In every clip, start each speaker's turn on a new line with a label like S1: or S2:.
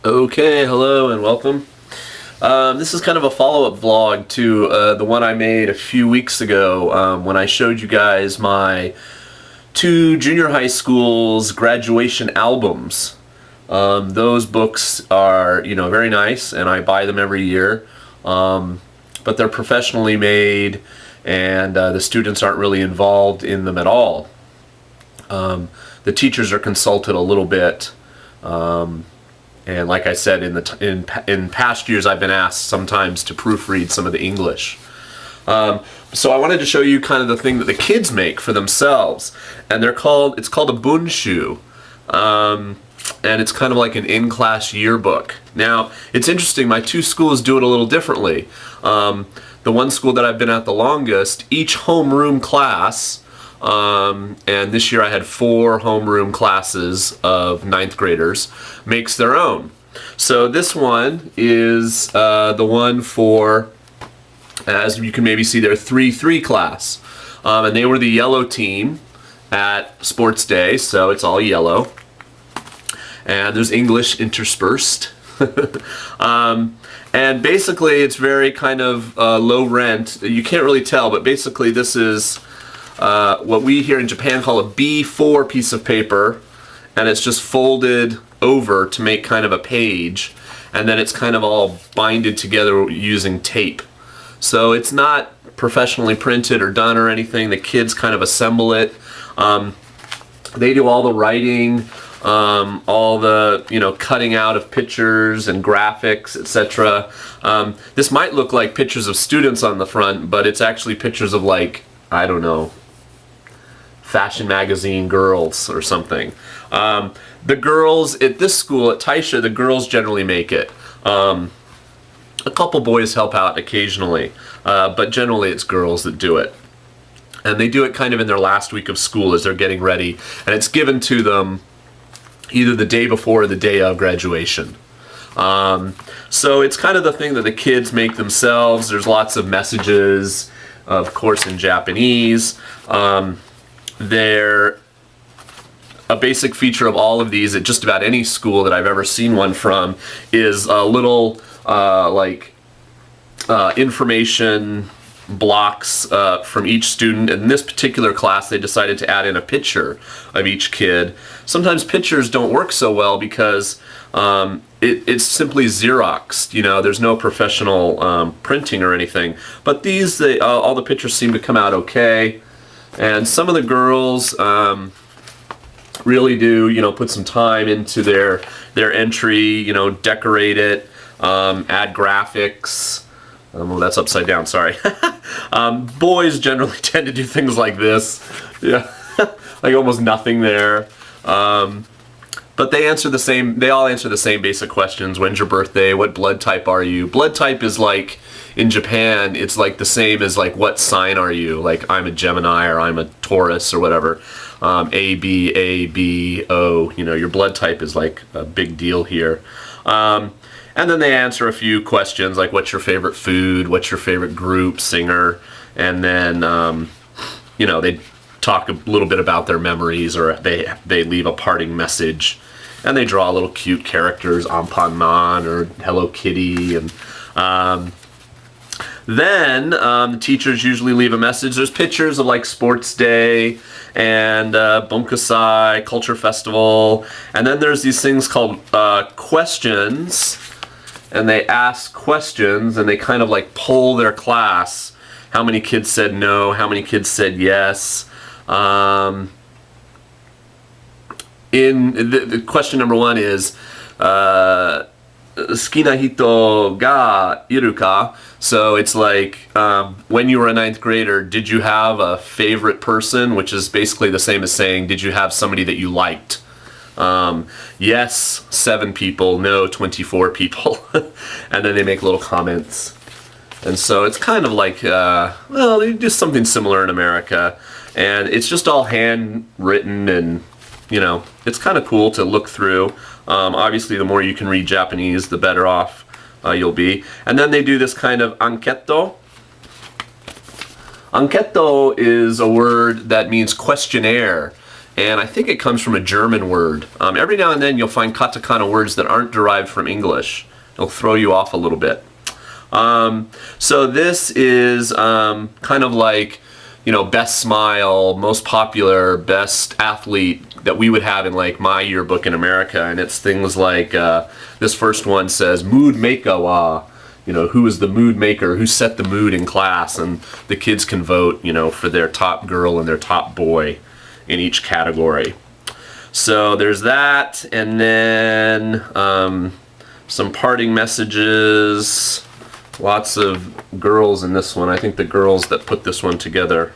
S1: Okay, hello and welcome. This is kind of a follow-up vlog to the one I made a few weeks ago when I showed you guys my two junior high schools graduation albums. Those books are, very nice, and I buy them every year, but they're professionally made, and the students aren't really involved in them at all. The teachers are consulted a little bit. And like I said, in past years, I've been asked sometimes to proofread some of the English. So I wanted to show you kind of the thing that the kids make for themselves, and it's called a Bunshu, and it's kind of like an in-class yearbook. Now, it's interesting. My two schools do it a little differently. The one school that I've been at the longest, each homeroom class. And this year I had 4 homeroom classes of 9th graders, makes their own. So this one is the one for, as you can maybe see there, 3-3 class. And they were the yellow team at sports day, so it's all yellow. And there's English interspersed. And basically it's very kind of low rent. You can't really tell, but basically this is what we here in Japan call a B4 piece of paper, and it's just folded over to make kind of a page, and then it's kind of all binded together using tape. So it's not professionally printed or done or anything. The kids kind of assemble it. They do all the writing, all the cutting out of pictures and graphics, etc. This might look like pictures of students on the front, but it's actually pictures of, like, I don't know, fashion magazine girls or something. The girls at this school, at Taisha, the girls generally make it. A couple boys help out occasionally, but generally it's girls that do it. And they do it kind of in their last week of school as they're getting ready, and it's given to them either the day before or the day of graduation. So it's kind of the thing that the kids make themselves. There's lots of messages, of course, in Japanese. They're a basic feature of all of these at just about any school that I've ever seen one from is a little information blocks from each student. In this particular class, they decided to add in a picture of each kid. Sometimes pictures don't work so well because it's simply Xeroxed. There's no professional printing or anything. But these, all the pictures seem to come out okay. And some of the girls really do, put some time into their entry, decorate it, add graphics. Well, that's upside down, sorry. Boys generally tend to do things like this. Yeah, like almost nothing there. But they all answer the same basic questions. When's your birthday? What blood type are you? Blood type is like, in Japan, it's like the same as like, what sign are you? Like, I'm a Gemini or I'm a Taurus or whatever. A, B, A, B, O. Your blood type is like a big deal here. And then they answer a few questions like, what's your favorite food? What's your favorite group, singer? And then, they talk a little bit about their memories, or they leave a parting message. And they draw little cute characters, Anpanman or Hello Kitty, and then the teachers usually leave a message. There's pictures of like sports day and Bunkusai, culture festival, and then there's these things called questions, and they ask questions, and they kind of like poll their class. How many kids said no? How many kids said yes? The question number 1 is, 好きな人がいるか? So it's like, when you were a 9th grader, did you have a favorite person? Which is basically the same as saying, did you have somebody that you liked? Yes, 7 people. No, 24 people. And then they make little comments. And so it's kind of like, well, they do something similar in America. And it's just all handwritten, and it's kind of cool to look through. Obviously, the more you can read Japanese, the better off you'll be. And then they do this kind of anketo. Anketo is a word that means questionnaire. and I think it comes from a German word. Every now and then you'll find katakana words that aren't derived from English. It'll throw you off a little bit. So this is kind of like, you know, best smile, most popular, best athlete that we would have in like my yearbook in America, and it's things like this first one says mood maker wa, you know, who is the mood maker, who set the mood in class, and the kids can vote, you know, for their top girl and their top boy in each category. So there's that, and then some parting messages. Lots of girls in this one. I think the girls that put this one together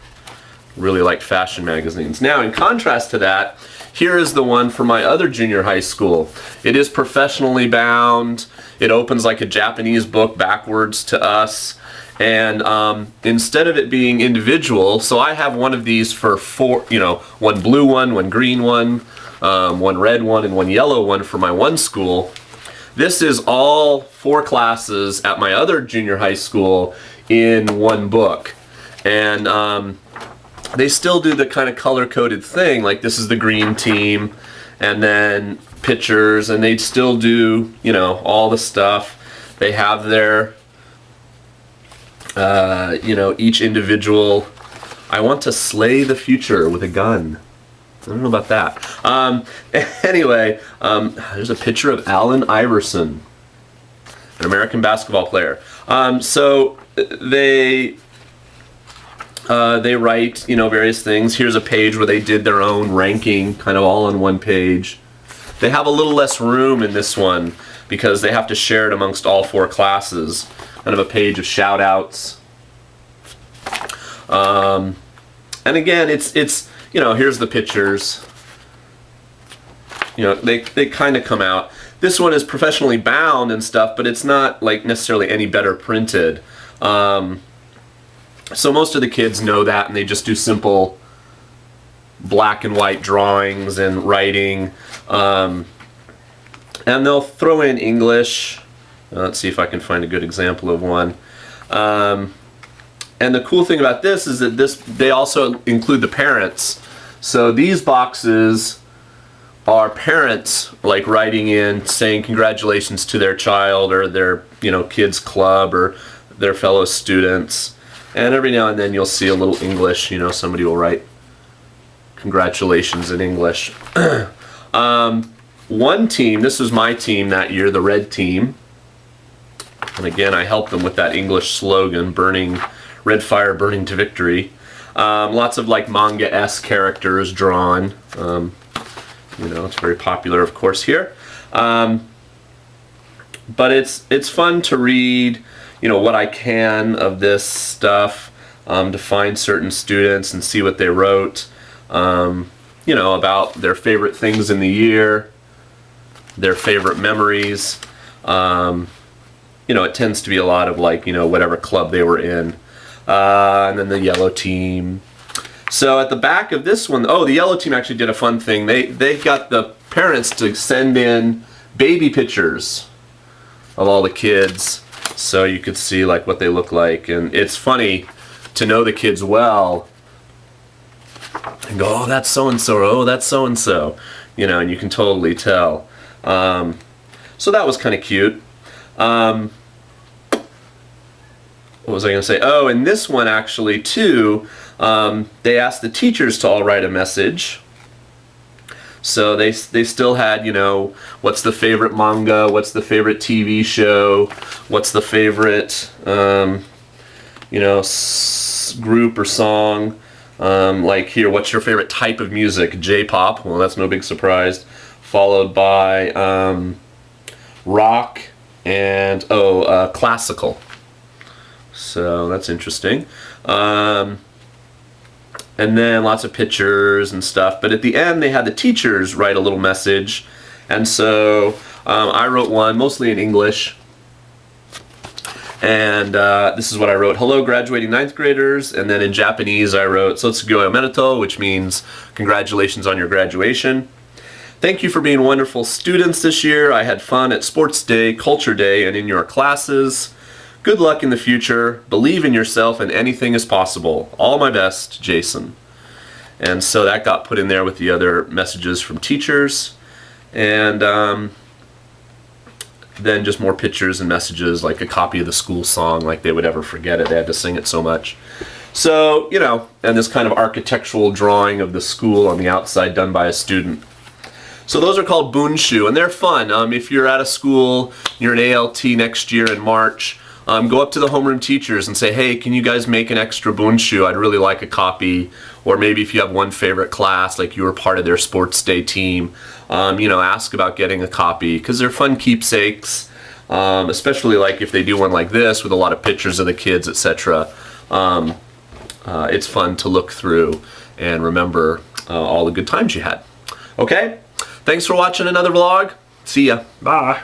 S1: really like fashion magazines. Now, in contrast to that, here is the one for my other junior high school. It is professionally bound. It opens like a Japanese book backwards to us. And instead of it being individual, so I have one of these for four, you know, one blue one, one green one, one red one, and one yellow one for my one school. This is all 4 classes at my other junior high school in one book. And they still do the kind of color-coded thing, like this is the green team, and then pictures, and they still do, you know, all the stuff. They have their, you know, each individual, I want to slay the future with a gun. I don't know about that. Anyway, there's a picture of Allen Iverson, an American basketball player. So they write, you know, various things. Here's a page where they did their own ranking, kind of all on one page. They have a little less room in this one because they have to share it amongst all 4 classes. Kind of a page of shout outs. And again, it's you know, here's the pictures. You know, they kind of come out. This one is professionally bound and stuff, but it's not like necessarily any better printed. So most of the kids know that, and they just do simple black and white drawings and writing. And they'll throw in English. Let's see if I can find a good example of one. And the cool thing about this is that they also include the parents. So these boxes are parents like writing in saying congratulations to their child or their, you know, kids club or their fellow students. And every now and then you'll see a little English, you know, somebody will write congratulations in English. One team, this was my team that year, the red team. And again, I helped them with that English slogan, burning red fire burning to victory. Lots of like manga-esque characters drawn. You know, it's very popular, of course, here. But it's fun to read, you know, what I can of this stuff, to find certain students and see what they wrote, you know, about their favorite things in the year, their favorite memories. You know, it tends to be a lot of like, you know, whatever club they were in. And then the yellow team. So at the back of this one, oh, the yellow team actually did a fun thing. They got the parents to send in baby pictures of all the kids, so you could see like what they look like. And it's funny to know the kids well and go, oh, that's so and so, or oh, that's so and so, you know, and you can totally tell. So that was kind of cute. What was I going to say? Oh, and this one actually too, they asked the teachers to all write a message. So they still had, you know, what's the favorite manga, what's the favorite TV show, what's the favorite, you know, group or song. Like here, what's your favorite type of music? J-pop, well, that's no big surprise. Followed by rock and, classical. So that's interesting. And then lots of pictures and stuff. But at the end, they had the teachers write a little message. And so I wrote one, mostly in English. And this is what I wrote. Hello, graduating 9th graders. And then in Japanese, I wrote Sotsugyou omedetou, which means congratulations on your graduation. Thank you for being wonderful students this year. I had fun at Sports Day, Culture Day, and in your classes. Good luck in the future. Believe in yourself and anything is possible. All my best, Jason. And so that got put in there with the other messages from teachers. And then just more pictures and messages, like a copy of the school song, like they would ever forget it. They had to sing it so much. So, you know, and this kind of architectural drawing of the school on the outside done by a student. So those are called Bunshu, and they're fun. If you're at a school, you're an ALT next year in March, go up to the homeroom teachers and say, hey, can you guys make an extra Bunshu? I'd really like a copy. Or maybe if you have one favorite class, like you were part of their sports day team, you know, ask about getting a copy, because they're fun keepsakes, especially like if they do one like this with a lot of pictures of the kids, etc. It's fun to look through and remember all the good times you had. Okay? Thanks for watching another vlog. See ya. Bye.